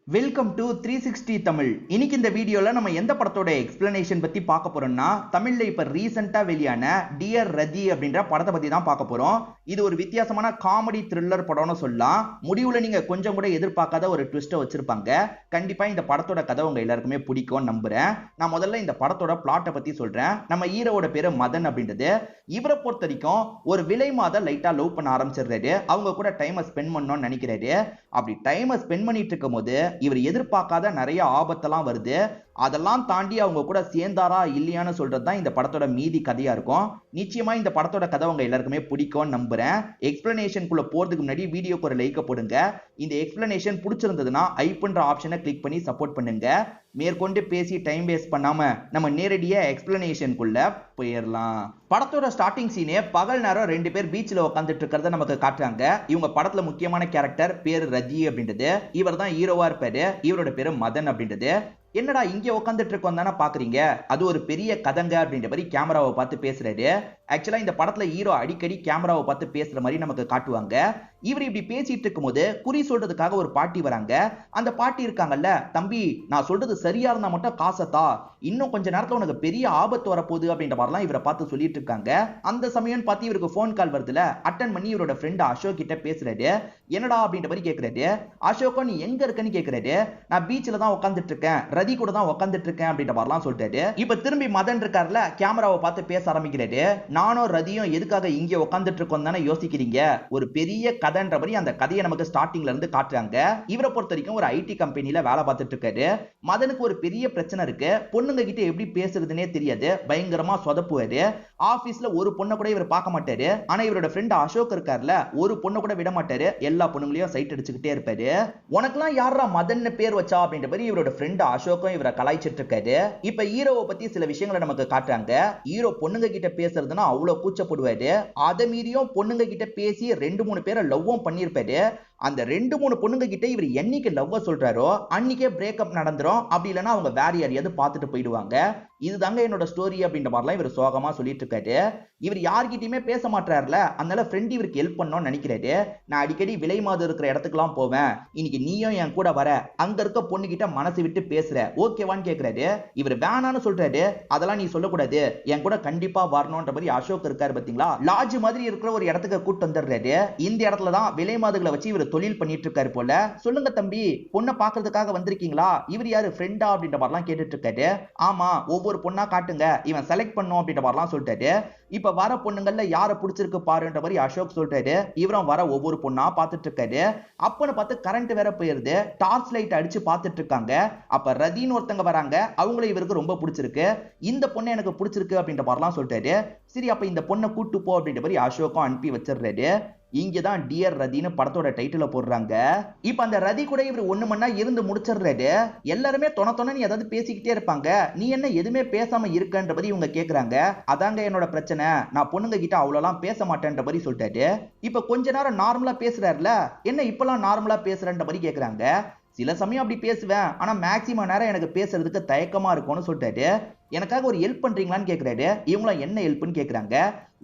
Welcome to 360 Tamil. இன்னைக்கு இந்த வீடியோல நம்ம எந்த படத்தோட எக்ஸ்பிளனேஷன் பத்தி பார்க்க போறோம்னா, தமிழ்ல இப்ப ரீசெண்டா வெளியான டியர் ரதி அப்படின்ற படத்தை பத்தி தான் பார்க்க போறோம். இது ஒரு வித்தியாசமான காமெடி த்ரில்லர் படம்னு சொல்லலாம். முடிவுல நீங்க கொஞ்சம் கூட எதிர்பார்க்காத ஒரு ட்விஸ்ட்டை வச்சிருப்பாங்க. கண்டிப்பா இந்த படத்தோட கதை உங்க எல்லாருக்குமே பிடிக்கும்னு நம்புறேன். நான் முதல்ல இந்த படத்தோட பிளாட்டை பத்தி சொல்றேன். நம்ம ஹீரோவோட பேரு மதன் அப்படின்றது. இவரை பொறுத்த வரைக்கும் ஒரு விலை மாத லைட்டா லவ் பண்ண ஆரம்பிச்சிடுறாரு. அவங்க கூட டைமை ஸ்பெண்ட் பண்ணணும்னு நினைக்கிறாரு. அப்படி டைமை ஸ்பெண்ட் பண்ணிட்டு இருக்கும் போது இவர் எதிர்பார்க்காத நிறைய ஆபத்தெல்லாம் வருது. அதெல்லாம் தாண்டி அவங்க கூட சேர்ந்தாரா இல்லையான்னு சொல்றதுதான் இந்த படத்தோட மீதி கதையா இருக்கும். நிச்சயமா இந்த படத்தோட கதை உங்க எல்லாருக்குமே பிடிக்கும்னு நம்புறேன். எக்ஸ்பிளனேஷனுக்குள்ள போறதுக்கு முன்னாடி வீடியோக்கு ஒரு லைக் போடுங்க. இந்த எக்ஸ்பிளனேஷன் பிடிச்சிருந்ததுன்னா ஐப்ன்ற ஆப்ஷனை கிளிக் பண்ணி சப்போர்ட் பண்ணுங்க. மேற்கொண்டு பேசி டைம் வேஸ்ட் பண்ணாம நம்ம நேரடியா எக்ஸ்பிளனேஷனுக்குள்ள போயிடலாம். படத்தோட ஸ்டார்டிங் சீனே பகல் நேரம் ரெண்டு பேர் பீச்ல உட்காந்துட்டு இருக்கிறத நமக்கு காட்டுறாங்க. இவங்க படத்துல முக்கியமான கேரக்டர் பேரு ரஜி அப்படின்றது. இவர் தான் ஹீரோவா இருப்பாரு. இவரோட பேரு மதன் அப்படின்றது. என்னடா இங்க உட்காந்துட்டு இருக்கோம் தானே பாக்குறீங்க, அது ஒரு பெரிய கதங்க அப்படின்ற மாதிரி கேமராவை பார்த்து பேசுறாரு. ஆக்சுவலா இந்த படத்துல ஹீரோ அடிக்கடி கேமராவை பார்த்து பேசுற மாதிரி நமக்கு காட்டுவாங்க. இவர் இப்படி பேசிட்டு இருக்கும் போது குறி சொல்றதுக்காக ஒரு பாட்டி வராங்க. அந்த பாட்டி இருக்காங்கல்ல, தம்பி நான் சொல்றது சரியா இருந்தா மட்டும் காசத்தா, இன்னும் கொஞ்ச நேரத்துல உனக்கு பெரிய ஆபத்து வரப்போகுது அப்படின்ற மாதிரிலாம் இவரை பார்த்து சொல்லிட்டு இருக்காங்க. அந்த சமயம் பார்த்து இவருக்கு போன் கால் வருதுல, அட்டன் பண்ணி இவரோட ஃப்ரெண்ட் அசோக் கிட்ட பேசுறாரு. என்னடா அப்படின்ற மாதிரி கேட்கிறாரு. அசோகோ நீ எங்க இருக்கன்னு கேட்கிறாரு. நான் பீச்ல தான் உட்காந்துட்டு இருக்கேன், ரதி கூட தான் உட்காந்துட்டு இருக்கேன் அப்படின்ற மாதிரிலாம் சொல்லிட்டாரு. இப்ப திரும்பி மதன் இருக்காருல, கேமராவை பார்த்து பேச ஆரம்பிக்கிறாரு. நானும் ரதியும் எதுக்காக இங்க உட்காந்துட்டு இருக்கோம் தானே யோசிக்கிறீங்க, ஒரு பெரிய கதைன்ற மாதிரி அந்த கதையை நமக்கு ஸ்டார்டிங்ல இருந்து காட்டுறாங்க. இவரை பொறுத்த வரைக்கும் ஒரு ஐடி கம்பெனில வேலை பார்த்துட்டு இருக்காரு. மதனுக்கு ஒரு பெரிய பிரச்சனை இருக்கு. பொண்ணுங்க கிட்ட எப்படி பேசுறதுன்னே தெரியாது. பயங்கரமா சொதப்புவாரு. ஆபீஸ்ல ஒரு பொண்ணை கூட இவர் பார்க்க மாட்டாரு. ஆனா இவரோட ஃப்ரெண்ட் அசோக் இருக்காருல, ஒரு பொண்ணை கூட விட மாட்டாரு. எல்லா பொண்ணுங்களையும் சைட் அடிச்சுக்கிட்டே இருப்பாரு. உனக்கெல்லாம் யாரா மதன் பேர் வச்சா அப்படின்ற மாதிரி இவரோட ஃப்ரெண்ட் அசோக்கும் இவரை கலாய்ச்சிட்டு இருக்காரு. இப்ப ஹீரோவை பத்தி சில விஷயங்களை நமக்கு காட்டுறாங்க. ஹீரோ பொண்ணுங்க கிட்ட பேசுறதுன்னா அவ்வளவு கூச்சப்படுவாரு. அதை மீறியும் பொண்ணுங்க கிட்ட பேசி 2-3 பேரை லவ்வும் பண்ணிருப்பாரு. அந்த 2-3 பொண்ணுங்க கிட்ட இவர் என்னைக்கு லவ்வ சொல்றாரோ அன்னைக்கே பிரேக்கப் நடந்துரும். அப்படி இல்லைன்னா அவங்க வேற யாரையாவது பார்த்துட்டு போயிடுவாங்க. இதுதாங்க என்னோட ஸ்டோரி அப்படின்ற மாதிரிலாம் இவர் சோகமா சொல்லிட்டு இருக்காரு. இவர் யார்கிட்டயுமே பேச மாட்டாருல, அதனால ஃப்ரெண்ட் இவருக்கு ஹெல்ப் பண்ணணும்னு நினைக்கிறாரு. நான் அடிக்கடி விலை மாதம் இருக்கிற இடத்துக்குலாம் போவேன், இன்னைக்கு நீயும் என் கூட வர, அங்க இருக்க பொண்ணு கிட்ட மனசு விட்டு பேசுற, ஓகேவான்னு கேட்கிறாரு. இவர் வேணான்னு சொல்றாரு. அதெல்லாம் நீ சொல்லக்கூடாது, என் கூட கண்டிப்பா வரணும்ன்ற மாதிரி அசோக் இருக்காரு பாத்தீங்களா, லாட்ஜ் மாதிரி இருக்கிற ஒரு இடத்துக்கு கூட்டு வந்துடுறாரு. இந்த இடத்துல தான் விலை மாதுகளை வச்சு இவர் தொழில் பண்ணிட்டு இருக்காரு போல. சொல்லுங்க தம்பி, பொண்ணை பாக்குறதுக்காக வந்திருக்கீங்களா, இவர் யாரு ஃப்ரெண்டா அப்படின்ற மாதிரிலாம் கேட்டுட்டு இருக்காரு. ஆமா, ஒவ்வொரு பொண்ணா காட்டுங்க, இவன் செலக்ட் பண்ணும் அப்படின்ற மாதிரிலாம் சொல்லிட்டாரு. இப்ப வர பொண்ணுங்கள்ல யார பிடிச்சிருக்கு பாருன்ற மாதிரி அசோக் சொல்றாரு. இவரும் வர ஒவ்வொரு பொண்ணா பார்த்துட்டு இருக்காரு. அப்பன்னு பார்த்து கரண்ட் வேற போயிருது. டார்ச் லைட் அடிச்சு பார்த்துட்டு இருக்காங்க. அப்ப ரதின்னு ஒருத்தங்க வராங்க. அவங்கள இவருக்கு ரொம்ப பிடிச்சிருக்கு. இந்த பொண்ணு எனக்கு பிடிச்சிருக்கு அப்படின்ற மாதிரிலாம் சொல்றாரு. சரி அப்ப இந்த பொண்ணை கூட்டு போ அப்படின்ற மாதிரி அசோக்கும் அனுப்பி வச்சிடுறாரு. இங்கதான் டியர் ரதின்னு படத்தோட டைட்டில போடுறாங்க. இப்ப அந்த ரதி கூட இவர் 1 மணி நேரம் இருந்து முடிச்சிடுறாரு. எல்லாருமே தொண ஏதாவது பேசிக்கிட்டே இருப்பாங்க. நீ என்ன எதுவுமே பேசாம இருக்கன்ற மாதிரி இவங்க கேக்குறாங்க. அதாங்க என்னோட பிரச்சனை, நான் பொண்ணுங்க கிட்ட அவ்வளவுலாம் பேச மாட்டேன்ற மாதிரி சொல்லிட்டாரு. இப்ப கொஞ்ச நேரம் நார்மலா பேசுறாருல, என்ன இப்பெல்லாம் நார்மலா பேசுறன்ற மாதிரி கேக்குறாங்க. சில சமயம் அப்படி பேசுவேன், ஆனா மேக்சிமம் நேரம் எனக்கு பேசுறதுக்கு தயக்கமா இருக்கும்னு சொல்லிட்டாரு. எனக்காக ஒரு ஹெல்ப் பண்றீங்களான்னு கேக்குறாரு. இவங்களும் என்ன ஹெல்ப்னு கேக்குறாங்க.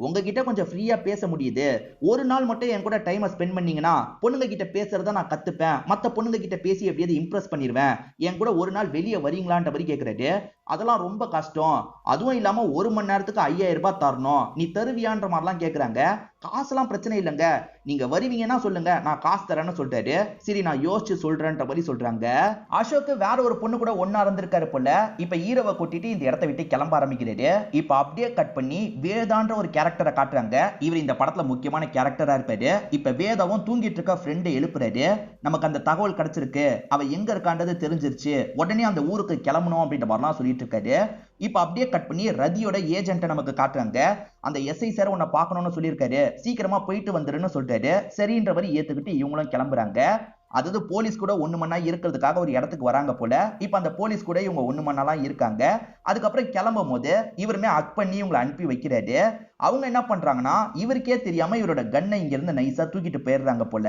உங்ககிட்ட கொஞ்சம் ஃப்ரீயா பேச முடியுது, ஒரு நாள் மட்டும் என் கூட டைமை ஸ்பெண்ட் பண்ணீங்கன்னா பொண்ணுங்க கிட்ட பேசுறத நான் கத்துப்பேன், மத்த பொண்ணுங்க கிட்ட பேசி எப்படியாவது இம்ப்ரெஸ் பண்ணிடுவேன், என் கூட ஒரு நாள் வெளியே வரீங்களான்ற மாதிரி கேக்குறாரு. அதெல்லாம் ரொம்ப கஷ்டம், அதுவும் இல்லாம 1 மணி நேரத்துக்கு 5000 ரூபாய் தரணும், நீ தருவியான்ற மாதிரிலாம் கேக்குறாங்க. காசுலாம் பிரச்சனை இல்லைங்க, நீங்க வருவீங்கன்னா சொல்லுங்க, நான் காசு தரேன்னு சொல்லிட்டாரு. சரி நான் யோசிச்சு சொல்றேன்ற மாதிரி சொல்றாங்க. அசோக் வேற ஒரு பொண்ணு கூட ஒன்னா இருந்திருக்காரு போல. இப்ப ஹீரோவை கூட்டிட்டு இந்த இடத்தை விட்டு கிளம்ப ஆரம்பிக்கிறாரு. இப்ப அப்படியே கட் பண்ணி வேதான்ற ஒரு கேரக்டரை காட்டுறாங்க. இவர் இந்த படத்துல முக்கியமான கேரக்டரா இருப்பாரு. இப்ப வேதாவும் தூங்கிட்டு இருக்க ஃப்ரெண்ட் எழுப்புறாரு. நமக்கு அந்த தகவல் கிடைச்சிருக்கு, அவ எங்க இருக்கான்றது தெரிஞ்சிருச்சு, உடனே அந்த ஊருக்கு கிளம்பணும் அப்படின்ற மாதிரிலாம் சொல்லிட்டு இருக்காரு. இப்ப அப்படியே கட் பண்ணி ரதியோட ஏஜென்ட்டை நமக்கு காட்டுறாங்க. அந்த எஸ்ஐ சார் உன்னை பார்க்கணும்னு சொல்லியிருக்காரு, சீக்கிரமா போயிட்டு வந்துருன்னு சொல்லிட்டாரு. சரின்ற மாதிரி ஏத்துக்கிட்டு இவங்களும் கிளம்புறாங்க. அதாவது போலீஸ் கூட 1 மணி நேரம் இருக்கிறதுக்காக ஒரு இடத்துக்கு வராங்க போல. இப்ப அந்த போலீஸ் கூட இவங்க 1 மணி நேரம் இருக்காங்க. அதுக்கப்புறம் கிளம்பும் போது இவருமே ஹக் பண்ணி இவங்களை அனுப்பி வைக்கிறாரு. அவங்க என்ன பண்றாங்கன்னா இவருக்கே தெரியாம இவரோட கன்னை இங்க இருந்து நைஸா தூக்கிட்டு போயிடுறாங்க போல.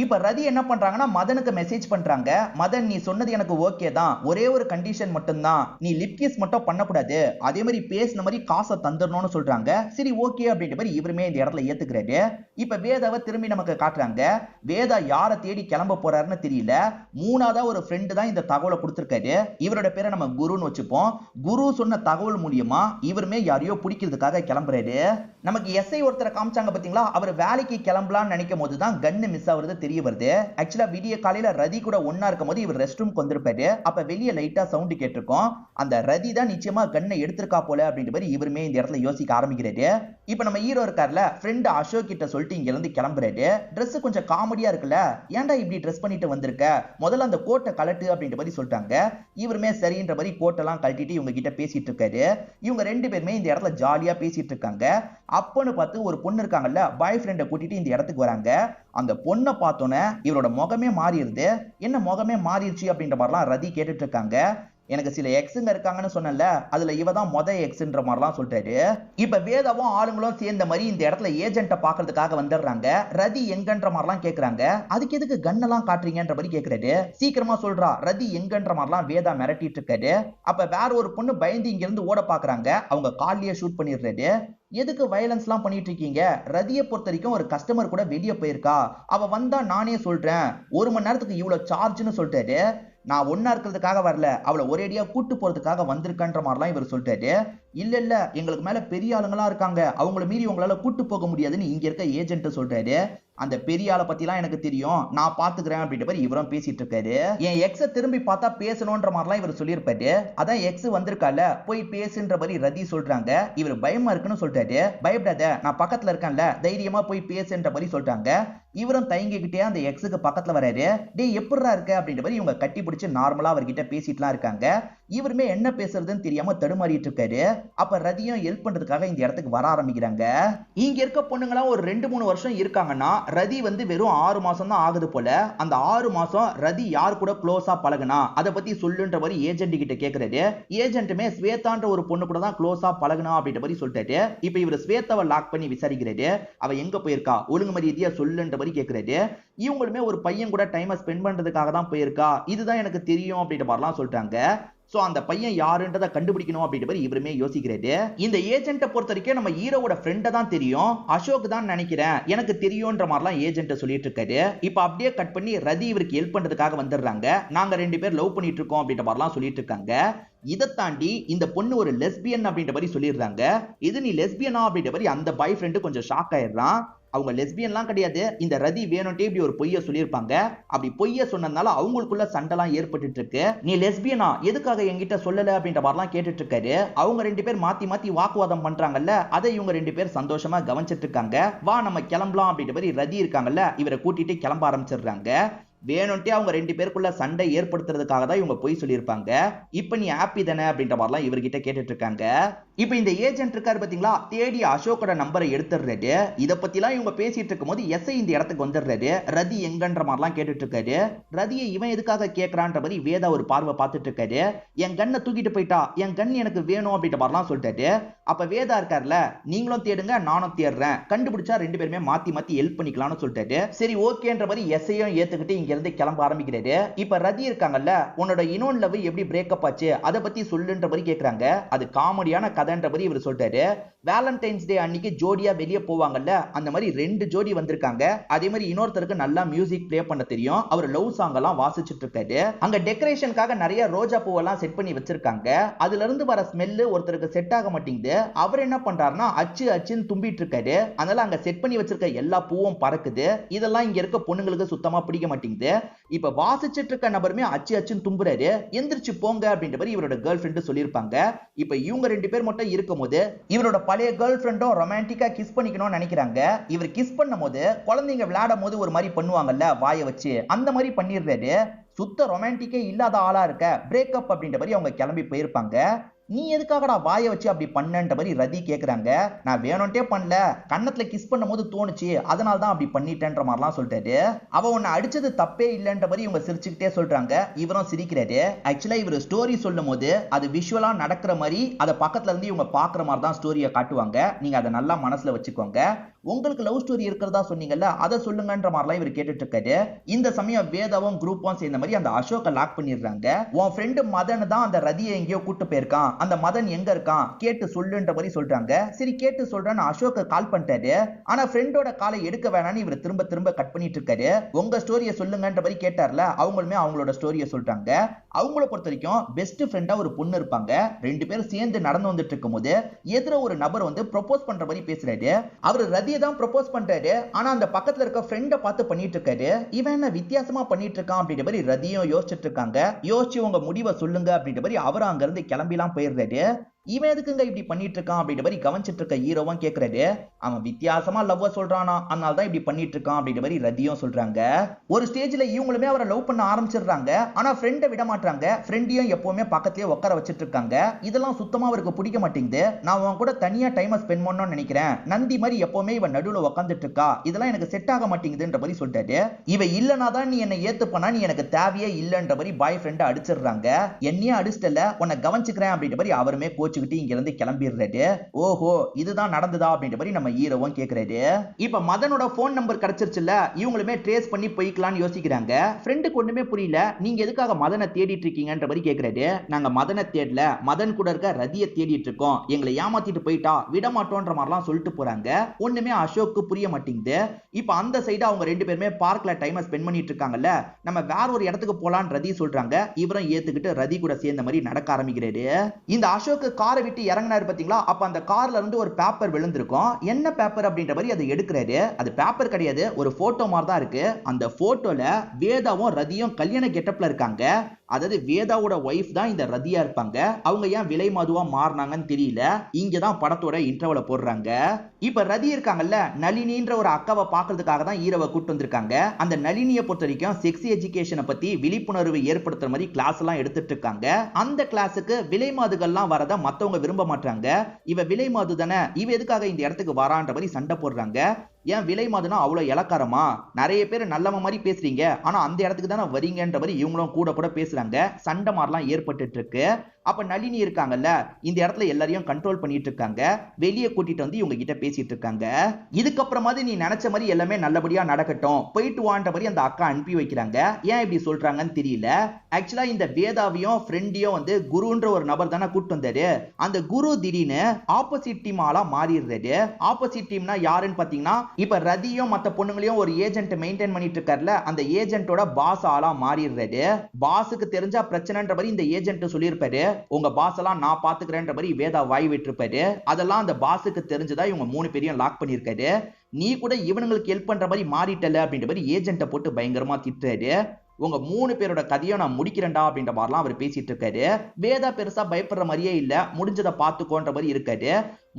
இப்ப ரதி என்ன பண்றாங்கன்னா மதனுக்கு மெசேஜ் பண்றாங்க, மதன் நீ சொன்னது எனக்கு ஓகே தான், ஒரே ஒரு கண்டிஷன் மட்டும் தான், நீ லிப் கிஸ் மட்டும் பண்ணக்கூடாது, அதே மாதிரி பேசின மாதிரி காசை தந்துடணும்னு சொல்றாங்க. சரி ஓகே அப்படின்ற மாதிரி இவருமே இந்த இடத்துல ஏத்துக்கிறாரு. இப்ப வேதாவை திரும்பி நமக்கு காட்டுறாங்க. வேதா யாரை தேடி கிளம்ப போறாருன்னு தெரியல. மூணாவதா ஒரு ஃப்ரெண்டு தான் இந்த தகவலை கொடுத்திருக்காரு. இவரோட பேரை நம்ம குருன்னு வச்சுப்போம். குரு சொன்ன தகவல் மூலியமா இவருமே யாரையோ பிடிக்கிறதுக்காக கிளம்புறாரு. நமக்கு எஸ்ஐ ஒருத்தரை காமிச்சாங்க பாத்தீங்களா, அவர் வேலைக்கு கிளம்பலாம்னு நினைக்கும் போது தான் கன்னு மிஸ் ஆகுறது தெரிய வருது. ஆக்சுவலா விடிய காலையில ரதி கூட ஒன்னா இருக்கும் போது இவர் ரெஸ்ட் ரூம் வந்திருப்பாரு. அப்ப வெளியே லைட்டா சவுண்ட் கேட்டிருக்கோம். அந்த ரதி தான் நிச்சயமா கன்னை எடுத்திருக்கா போல அப்படின்ற மாதிரி இவருமே இந்த இடத்துல யோசிக்க ஆரம்பிக்கிறாரு. இப்ப நம்ம ஹீரோ இருக்கார்ல, ஃப்ரெண்ட் அசோக் கிட்ட சொல்லிட்டு இங்க இருந்து கிளம்புறாரு. Dress கொஞ்சம் காமெடியா இருக்குல்ல, ஏன்டா இப்படி ட்ரெஸ் பண்ணிட்டு வந்திருக்க, முதல்ல அந்த கோட்டை கலட்டு அப்படின்ற மாதிரி சொல்லிட்டாங்க. இவருமே சரின்ற மாதிரி கோட்டெல்லாம் கழட்டிட்டு இவங்க கிட்ட பேசிட்டு இருக்காரு. இவங்க ரெண்டு பேருமே இந்த இடத்துல ஜாலியா பேசிட்டு இருக்காங்க. அப்பன்னு பார்த்து ஒரு பொண்ணு இருக்காங்கல்ல, பாய் ஃப்ரெண்டை கூட்டிட்டு இந்த இடத்துக்கு வராங்க. அந்த பொண்ணை பார்த்தோன்னே இவரோட முகமே மாறிடுது. என்ன முகமே மாறிடுச்சு அப்படின்ற மாதிரிலாம் ரதி கேட்டுட்டு இருக்காங்க. எனக்கு சில எக்ஸுங்க இருக்காங்கன்னு சொன்னல, அதுல இவ தான் எக்ஸ்ன்ற மாதிரிலாம் சொல்றாரு. இப்ப வேதாவும் ஆளுங்களும் சேர்ந்த மாதிரி இந்த இடத்துல ஏஜென்ட்டை பாக்குறதுக்காக வந்துடுறாங்க. ரதி எங்கன்ற மாதிரிலாம் கேக்குறாங்க. அதுக்கு எதுக்கு கன்னெல்லாம் காட்டுறீங்கன்ற மாதிரி கேக்குறாரு. சீக்கிரமா சொல்றா ரதி எங்கன்ற மாதிரிலாம் வேதா மிரட்டிட்டு இருக்காரு. அப்ப வேற ஒரு பொண்ணு பயந்து இங்க இருந்து ஓட பாக்குறாங்க. அவங்க கால்லயே ஷூட் பண்ணிடுறாரு. எதுக்கு வயலன்ஸ் எல்லாம் பண்ணிட்டு இருக்கீங்க, ரதியை பொறுத்த வரைக்கும் ஒரு கஸ்டமர் கூட வெளியே போயிருக்கா, அவ வந்தா நானே சொல்றேன், 1 மணி நேரத்துக்கு இவ்வளவு சார்ஜ்னு சொல்லிட்டாரு. நான் ஒன்னா இருக்கிறதுக்காக வரல, அவளை ஒரேடியா கூட்டு போறதுக்காக வந்திருக்கன்ற மாதிரிலாம் இவர் சொல்லிட்டாரு. இல்ல எங்களுக்கு மேல பெரிய ஆளுங்களா இருக்காங்க, அவங்கள மீறி உங்களால கூட்டு போக முடியாதுன்னு இங்க இருக்க ஏஜென்ட் சொல்றாரு. அந்த பெரிய ஆளை பத்திலாம் எனக்கு தெரியும், நான் பாத்துக்கிறேன் அப்படின்ற மாதிரி இவரும் பேசிட்டு இருக்காரு. என் எக்ஸ திரும்பி பார்த்தா பேசணும்ன்ற மாதிரிலாம் இவர் சொல்லியிருப்பாரு. அதான் எக்ஸ் வந்திருக்கால, போய் பேசுன்ற மாதிரி ரதி சொல்றாங்க. இவர் பயமா இருக்குன்னு சொல்றாரு. பயப்படாத, நான் பக்கத்துல இருக்கேன்ல, தைரியமா போய் பேசுன்ற மாதிரி சொல்றாங்க. இவரும் தயங்கிக்கிட்டே அந்த எக்ஸுக்கு பக்கத்துல வராரு. டேய் எப்படிரா இருக்க அப்படின்ற மாதிரி இவங்க கட்டி பிடிச்சு நார்மலா அவர்கிட்ட பேசிட்டுலாம் இருக்காங்க. இவருமே என்ன பேசுறதுன்னு தெரியாம தடுமாறிட்டு இருக்காரு. அப்ப ரதியும் ஹெல்ப் பண்றதுக்காக இந்த இடத்துக்கு வர ஆரம்பிக்கிறாங்க. இங்க இருக்க பொண்ணுங்களா ஒரு 2-3 வருஷம் இருக்காங்கன்னா ரதி வந்து வெறும் 6 மாசம் தான் ஆகுது போல. அந்த 6 மாசம் ரதி யார் கூட க்ளோஸா பழகுனா அதை பத்தி சொல்லுன்ற மாதிரி ஏஜென்ட் கிட்ட கேக்குறாரு. ஏஜென்ட்டுமே ஸ்வேதான்ற ஒரு பொண்ணு கூட தான் க்ளோஸா பழகுனா அப்படின்ற மாதிரி சொல்லிட்டாரு. இப்ப இவர் ஸ்வேதாவை லாக் பண்ணி விசாரிக்கிறாரு. அவ எங்க போயிருக்கா, ஒழுங்கு மரியாதையா சொல்லுன்ற மாதிரி கேக்குறாரு. இவங்களுமே ஒரு பையன் கூட டைமை ஸ்பெண்ட் பண்றதுக்காக தான் போயிருக்கா, இதுதான் எனக்கு தெரியும் அப்படின்ற மாதிரிலாம் சொல்லிட்டாங்க. சோ அந்த பையன் யாருன்றதை கண்டுபிடிக்கணும் அப்படின்ற மாதிரி இவருமே யோசிக்கிறாரு. இந்த ஏஜென்ட்டை பொறுத்த வரைக்கும் நம்ம ஹீரோவோட ஃப்ரெண்டை தான் தெரியும், அசோக் தான் நினைக்கிறேன், எனக்கு தெரியும்ன்ற மாதிரிலாம் ஏஜென்ட் சொல்லிட்டு இருக்காரு. இப்ப அப்படியே கட் பண்ணி ரதி இவருக்கு ஹெல்ப் பண்றதுக்காக வந்துடுறாங்க. நாங்க 2 பேர் லவ் பண்ணிட்டு இருக்கோம் அப்படின்ற மாதிரிலாம் சொல்லிட்டு இருக்காங்க. இதை தாண்டி இந்த பொண்ணு ஒரு லெஸ்பியன் அப்படின்ற மாதிரி சொல்லிடுறாங்க. இது நீ லெஸ்பியனா அப்படின்ற மாதிரி அந்த பாய் ஃப்ரெண்டு கொஞ்சம் ஷாக் ஆயிடுறான். அவங்க லெஸ்பியன்லாம் கிடையாது, இந்த ரதி வேணும்ட்டே இப்படி ஒரு பொய்ய சொல்லியிருப்பாங்க. அப்படி பொய்ய சொன்னதுனால அவங்களுக்குள்ள சண்டைலாம் ஏற்பட்டு இருக்கு. நீ லெஸ்பியனா, எதுக்காக என்கிட்ட சொல்லல அப்படின்ற மாதிரிலாம் கேட்டுட்டு இருக்காரு. அவங்க 2 பேர் மாத்தி மாத்தி வாக்குவாதம் பண்றாங்கல்ல, அதை இவங்க 2 பேர் சந்தோஷமா கவனிச்சிட்டு இருக்காங்க. வா நம்ம கிளம்பலாம் அப்படின்ற மாதிரி ரதி இருக்காங்கல்ல, இவரை கூட்டிட்டு கிளம்ப ஆரம்பிச்சிடுறாங்க. வேணும்ட்டே அவங்க 2 பேருக்குள்ள சண்டை ஏற்படுத்துறதுக்காக தான் இவங்க போய் சொல்லியிருப்பாங்க. இப்ப நீ ஹாப்பி தானே அப்படின்ற மாதிரிலாம் இவர்கிட்ட கேட்டுட்டு இருக்காங்க. இப்ப இந்த ஏஜென்ட் இருக்காரு பாத்தீங்களா, தேடி அசோக்கோட நம்பரை எடுத்துடுறாரு. இதை பத்திலாம் இவங்க பேசிட்டு இருக்கும் போது எஸ்ஐ இந்த இடத்துக்கு வந்துடுறாரு. ரதி எங்கன்ற மாதிரிலாம் கேட்டுட்டு இருக்காரு. ரதியை இவன் எதுக்காக கேட்கறான்ற மாதிரி வேதா ஒரு பார்வை பார்த்துட்டு இருக்காரு. என் கண்ணை தூக்கிட்டு போயிட்டா, என் கண் எனக்கு வேணும் அப்படின்ற மாதிரிலாம் சொல்லிட்டாரு. அப்ப வேதா இருக்காருல, நீங்களும் தேடுங்க நானும் தேடுறேன், கண்டுபிடிச்சா 2 பேருமே மாத்தி மாத்தி ஹெல்ப் பண்ணிக்கலாம்னு சொல்லிட்டாரு. சரி ஓகேன்ற மாதிரி எஸ்ஐயும் ஏத்துக்கிட்டு இங்க இருந்து கிளம்ப ஆரம்பிக்கிறாரு. இப்ப ரதி இருக்காங்கல்ல, உன்னோட இன்னொரு லவ் எப்படி பிரேக்கப் ஆச்சு அதை பத்தி சொல்லுன்ற மாதிரி கேக்குறாங்க. அது காமெடியான கதைன்ற மாதிரி இவர் சொல்றாரு. வேலண்டைன்ஸ் டே அன்னைக்கு ஜோடியா வெளியே போவாங்கல்ல, அந்த மாதிரி 2 ஜோடி வந்திருக்காங்க. அதே மாதிரி இன்னொருத்தருக்கு நல்லா மியூசிக் பிளே பண்ண தெரியும், அவர் லவ் சாங் எல்லாம் வாசிச்சுட்டு இருக்காரு. அங்க டெக்கரேஷனுக்காக நிறைய ரோஜா பூவெல்லாம் செட் பண்ணி வச்சிருக்காங்க. அதுல இருந்து வர ஸ்மெல்லு ஒருத்தருக்கு செட் ஆக மாட்டேங்குது. அவர் என்ன பண்றாருன்னா அச்சு அச்சுன்னு தும்பிட்டு இருக்காரு. அதனால அங்க செட் பண்ணி வச்சிருக்க எல்லா பூவும் பறக்குது. இதெல்லாம் இங்க இருக்க பொண்ணுங்களுக்கு சுத்தமா பிடிக்க மாட்டேங்குது. இப்ப வாசிச்சிட்டு இருக்க நபருமே அச்சு அச்சுன்னு தும்புறாரு. எந்திரிச்சு போங்க அப்படின்ற மாதிரி இவரோட கேர்ள் ஃப்ரெண்ட் சொல்லியிருப்பாங்க. இப்ப இவங்க 2 பேர் மட்டும் இருக்கும் போது இவரோட பழைய கேர்ள் ஃப்ரெண்டும் ரொமான்டிக்கா கிஸ் பண்ணிக்கணும்னு நினைக்கிறாங்க. இவர் கிஸ் பண்ணும் போது குழந்தைங்க விளையாடும் போது ஒரு மாதிரி பண்ணுவாங்கல்ல வாயை வச்சு, அந்த மாதிரி பண்ணிடுறாரு. சுத்த ரொமான்டிக்கே இல்லாத ஆளா இருக்க, பிரேக்கப் அப்படின்ற மாதிரி அவங்க கிளம்பி போயிருப்பாங்க. நீ எதுக்காகடா வாயை வச்சு அப்படி பண்ணன்ற மாதிரி ரதி கேக்குறாங்க. நான் வேணும்ட்டே பண்ணல, கன்னத்துல கிஸ் பண்ணும்போது தோணுச்சு, அதனால தான் அப்படி பண்ணிட்டேன்ற மாதிரிலாம் சொல்லிட்டாரு. அவ உன்னை அடிச்சது தப்பே இல்லைன்ற மாதிரி இவங்க சிரிச்சுக்கிட்டே சொல்றாங்க. இவரும் சிரிக்கிறாரு. ஆக்சுவலா இவர் ஸ்டோரி சொல்லும் போது அது விஷுவலா நடக்கிற மாதிரி அதை பக்கத்துல இருந்து இவங்க பாக்குற மாதிரி தான் ஸ்டோரியை காட்டுவாங்க. நீங்க அதை நல்லா மனசுல வச்சுக்கோங்க. உங்களுக்கு லவ் ஸ்டோரி இருக்கிறதா சொன்னீங்கல்ல, அதை சொல்லுங்கன்ற மாதிரிலாம் இவர் கேட்டுட்டு இருக்காரு. இந்த சமயம் வேதாவும் குரூப்பும் சேர்ந்த மாதிரி அந்த அசோக்கை லாக் பண்ணிடுறாங்க. உன் ஃப்ரெண்டு மதன் தான் அந்த ரதியை எங்கேயோ கூட்டு போயிருக்கான், அந்த மதன் எங்க இருக்கான் கேட்டு சொல்லுன்ற மாதிரி சொல்றாங்க. சரி கேட்டு சொல்றேன்னு அசோக் கால் பண்ணிட்டாரு. ஆனா ஃப்ரெண்டோட காலை எடுக்க வேணான்னு இவர் திரும்ப திரும்ப கட் பண்ணிட்டு இருக்காரு. உங்க ஸ்டோரியை சொல்லுங்கன்ற மாதிரி கேட்டார்ல, அவங்களுமே அவங்களோட ஸ்டோரியை சொல்றாங்க. அவங்கள பொறுத்த வரைக்கும் பெஸ்ட் ஃப்ரெண்டா ஒரு பொண்ணு இருப்பாங்க. ரெண்டு பேரும் சேர்ந்து நடந்து வந்துட்டு இருக்கும் போது எதிர ஒரு நபர் வந்து ப்ரொபோஸ் பண்ற மாதிரி பேசுறாரு. அவர் ரதியை தான் ப்ரொபோஸ் பண்றாரு. ஆனா அந்த பக்கத்துல இருக்க ஃப்ரெண்ட பார்த்து பண்ணிட்டு இருக்காரு. இவன் என்ன வித்தியாசமா பண்ணிட்டு இருக்கான் அப்படின்ற மாதிரி ரதியும் யோசிச்சுட்டு இருக்காங்க. யோசிச்சு உங்க முடிவை சொல்லுங்க அப்படின்ற மாதிரி அவரும் அங்க இருந்து கிளம்பிலாம் போயிடுறாரு. இவன் எதுக்குங்க இப்படி பண்ணிட்டு இருக்கான் அப்படின்ற மாதிரி கவனிச்சிட்டு இருக்க ஹீரோவும் கேக்குறாரு. அவன் வித்தியாசமா லவ் சொல்றானா, அதனால தான் இப்படி பண்ணிட்டு இருக்கான் அப்படின்ற மாதிரி ரதியும் சொல்றாங்க. ஒரு ஸ்டேஜ்ல இவங்களுமே அவரை லவ் பண்ண ஆரம்பிச்சிடுறாங்க. ஆனா ஃப்ரெண்டை விட மாட்டாங்க. ஃப்ரெண்டையும் எப்பவுமே பக்கத்துலயே உட்கார வச்சிட்டு இருக்காங்க. இதெல்லாம் சுத்தமா அவருக்கு பிடிக்க மாட்டேங்குது. நான் அவன் கூட தனியா டைம் ஸ்பெண்ட் பண்ணணும்னு நினைக்கிறேன். நந்தி மாதிரி எப்பவுமே இவன் நடுவுல உட்காந்துட்டு இருக்கா, இதெல்லாம் எனக்கு செட் ஆக மாட்டேங்குதுன்ற மாதிரி சொல்லிட்டாரு. இவ இல்லனா தான் நீ என்ன ஏத்துப்பனா, நீ எனக்கு தேவையே இல்லன்ற மாதிரி பாய் ஃப்ரெண்ட் அடிச்சிடுறாங்க. என்னையே அடிச்சிட்டல, உன்னை கவனிச்சுக்கிறேன் அப்படின்ற மாதிரி அவருமே கோச்சுக்கிட்டு இங்க இருந்து கிளம்பிடுறாரு. ஓஹோ இதுதான் நடந்ததா அப்படின்ற மாதிரி நம்ம ஹீரோவும் கேக்குறாரு. இப்ப மதனோட போன் நம்பர் கிடைச்சிருச்சுல, இவங்களுமே ட்ரேஸ் பண்ணி போய்க்கலாம்னு யோசிக்கிறாங்க. ஃப்ரெண்டுக்கு ஒண்ணுமே புரியல, நீங்க எதுக்காக மதனை தேடிட்டு இருக்கீங்கன்ற மாதிரி கேக்குறாரு. நாங்க மதனை தேடல, மதன் கூட இருக்க ரதியை தேடிட்டு இருக்கோம், எங்களை ஏமாத்திட்டு போயிட்டா விட மாட்டோன்ற மாதிரிலாம் சொல்லிட்டு போறாங்க. ஒண்ணுமே அசோக்கு புரிய மாட்டேங்குது. இப்ப அந்த சைடு அவங்க ரெண்டு பேருமே பார்க்ல டைம் ஸ்பெண்ட் பண்ணிட்டு இருக்காங்கல்ல, நம்ம வேற ஒரு இடத்துக்கு போலான்னு ரதி சொல்றாங்க. இவரும் ஏத்துக்கிட்டு ரதி கூட சேர்ந்த மாதிரி நடக்க ஆரம்பிக்கிறாரு. இந்த அசோக் காரை விட்டு இறங்கினாரு பாத்தீங்களா, அப்ப அந்த கார்ல இருந்து ஒரு பேப்பர் விழுந்திருக்கும். என்ன பேப்பர் அப்படின்ற மாதிரி அதை எடுக்கிறாரு. அது பேப்பர் கிடையாது, ஒரு போட்டோ மாதிரி தான் இருக்கு. அந்த போட்டோல வேதாவும் ரதியும் கல்யாண கெட்டப்ல இருக்காங்க. அதாவது வேதாவோட வைஃப் தான் இந்த ரதியா இருப்பாங்க. அவங்க ஏன் விலை மதுவா மாறினாங்கன்னு தெரியல. இங்கதான் படத்தோட இன்டர்வல போடுறாங்க. இப்ப ரதி இருக்காங்கல்ல, நளினின்ற ஒரு அக்காவை பாக்குறதுக்காக தான் ஹீரோவை கூட்டு வந்திருக்காங்க. அந்த நளினியை பொறுத்த வரைக்கும் செக்ஸ் எஜுகேஷனை பத்தி விழிப்புணர்வு ஏற்படுத்துற மாதிரி கிளாஸ் எல்லாம் எடுத்துட்டு இருக்காங்க. அந்த கிளாஸுக்கு விலை மாதுகள்லாம் வரத மத்தவங்க விரும்ப மாட்டாங்க. இவ விலை மாது தானே, இவ எதுக்காக இந்த இடத்துக்கு வரான்ற மாதிரி சண்டை போடுறாங்க. ஏன் விலை மாதுனா அவ்வளவு இலக்காரமா, நிறைய பேர் நல்லவ மாதிரி பேசுறீங்க, ஆனா அந்த இடத்துக்கு தானே வரீங்கன்ற மாதிரி இவங்களும் கூட கூட பேசுறாங்க. சண்டை மாதிரிலாம் ஏற்பட்டு இருக்கு. அப்ப நளினி இருக்காங்கல்ல, இந்த இடத்துல எல்லாரையும் கண்ட்ரோல் பண்ணிட்டு இருக்காங்க. வெளியே கூட்டிட்டு வந்து இவங்க கிட்ட பேசிட்டு இருக்காங்க. இதுக்கப்புறமாவது நீ நினைச்ச மாதிரி எல்லாமே நல்லபடியா நடக்கட்டும், போயிட்டு வான்ற மாதிரி அந்த அக்கா அனுப்பி வைக்கிறாங்க. ஏன் இப்படி சொல்றாங்கன்னு தெரியல. ஆக்சுவலா இந்த வேதாவையும் ஃப்ரெண்டையும் வந்து குருன்ற ஒரு நபர் தானே கூட்டு வந்தாரு. அந்த குரு திடீர்னு ஆப்போசிட் டீம் ஆளா மாறிடுறாரு. ஆப்போசிட் டீம்னா யாருன்னு பாத்தீங்கன்னா, இப்ப ரதியும் மத்த பொண்ணுங்களையும் ஒரு ஏஜென்ட் மெயின்டைன் பண்ணிட்டு இருக்காருல, அந்த ஏஜென்ட்டோட பாஸ் ஆளா மாறிடுறாரு. பாஸுக்கு தெரிஞ்சா பிரச்சனைன்ற மாதிரி இந்த ஏஜென்ட் சொல்லியிருப்பாரு. உங்க பாஸ் எல்லாம் நான் பாத்துக்கிறேன்ற மாதிரி வேதா வாய் விட்டுருப்பாரு. அதெல்லாம் அந்த பாஸுக்கு தெரிஞ்சதா இவங்க 3 பேரையும் லாக் பண்ணிருக்காரு. நீ கூட இவனுங்களுக்கு ஹெல்ப் பண்ற மாதிரி மாறிட்டல அப்படின்ற மாதிரி ஏஜென்ட்டை போட்டு பயங்கரமா திட்டுறாரு. உங்க 3 பேரோட கதையை நான் முடிக்கிறேன்டா அப்படின்ற மாதிரிலாம் அவர் பேசிட்டு இருக்காரு. வேதா பெருசா பயப்படுற மாதிரியே இல்ல, முடிஞ்சதை பார்த்துக்கோன்ற மாதிரி இருக்காரு.